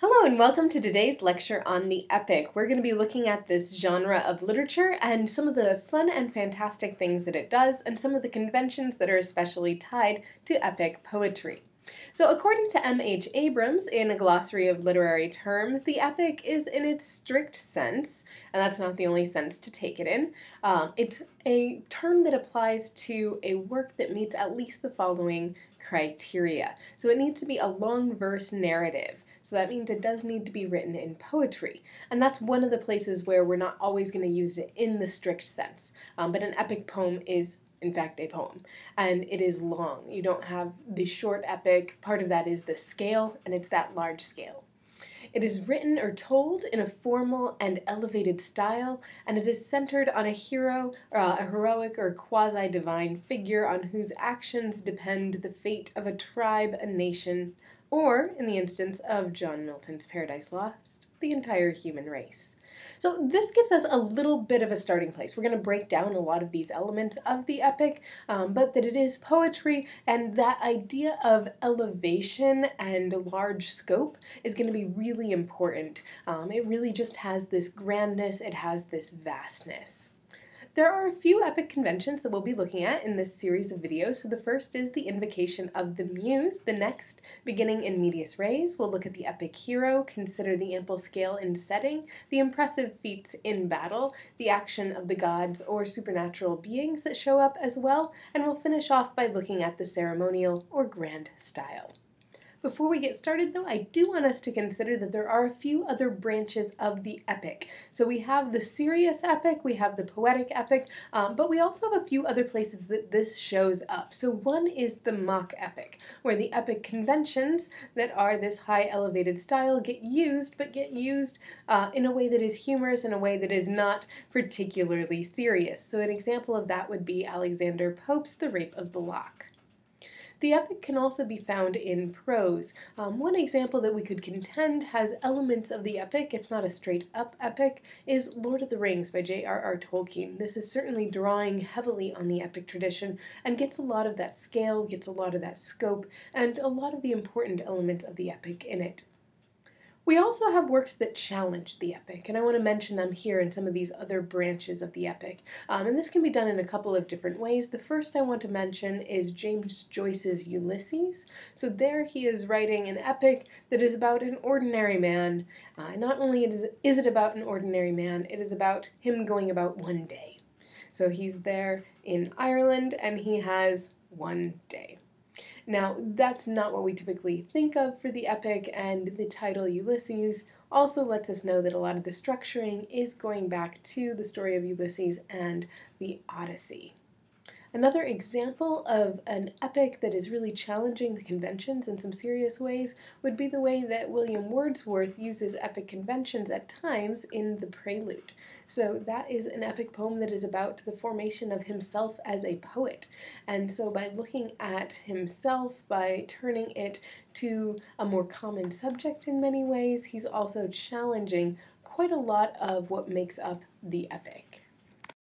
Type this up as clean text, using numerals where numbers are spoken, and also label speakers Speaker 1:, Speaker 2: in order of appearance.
Speaker 1: Hello and welcome to today's lecture on the epic. We're going to be looking at this genre of literature and some of the fun and fantastic things that it does and some of the conventions that are especially tied to epic poetry. So according to M.H. Abrams in A Glossary of Literary Terms, the epic is in its strict sense, and that's not the only sense to take it in, it's a term that applies to a work that meets at least the following criteria. So it needs to be a long verse narrative. So that means it does need to be written in poetry. And that's one of the places where we're not always going to use it in the strict sense. But an epic poem is, in fact, a poem. And it is long. You don't have the short epic. Part of that is the scale, and it's that large scale. It is written or told in a formal and elevated style, and it is centered on a hero, a heroic or quasi-divine figure on whose actions depend the fate of a tribe, a nation, or, in the instance of John Milton's Paradise Lost, the entire human race. So this gives us a little bit of a starting place. We're going to break down a lot of these elements of the epic, but that it is poetry, and that idea of elevation and large scope is going to be really important. It really just has this grandness, it has this vastness. There are a few epic conventions that we'll be looking at in this series of videos. So the first is the invocation of the muse. The next, beginning in medias res, we'll look at the epic hero, consider the ample scale in setting, the impressive feats in battle, the action of the gods or supernatural beings that show up as well, and we'll finish off by looking at the ceremonial or grand style. Before we get started, though, I do want us to consider that there are a few other branches of the epic. So we have the serious epic, we have the poetic epic, but we also have a few other places that this shows up. So one is the mock epic, where the epic conventions that are this high elevated style get used, but get used in a way that is humorous, in a way that is not particularly serious. So an example of that would be Alexander Pope's The Rape of the Lock. The epic can also be found in prose. One example that we could contend has elements of the epic, it's not a straight-up epic, is Lord of the Rings by J.R.R. Tolkien. This is certainly drawing heavily on the epic tradition and gets a lot of that scale, gets a lot of that scope, and a lot of the important elements of the epic in it. We also have works that challenge the epic, and I want to mention them here in some of these other branches of the epic. And this can be done in a couple of different ways. The first I want to mention is James Joyce's Ulysses. So there he is writing an epic that is about an ordinary man. Not only is it about an ordinary man, it is about him going about one day. So he's there in Ireland, and he has one day. Now, that's not what we typically think of for the epic, and the title Ulysses also lets us know that a lot of the structuring is going back to the story of Ulysses and the Odyssey. Another example of an epic that is really challenging the conventions in some serious ways would be the way that William Wordsworth uses epic conventions at times in The Prelude. So that is an epic poem that is about the formation of himself as a poet. And so by looking at himself, by turning it to a more common subject in many ways, he's also challenging quite a lot of what makes up the epic.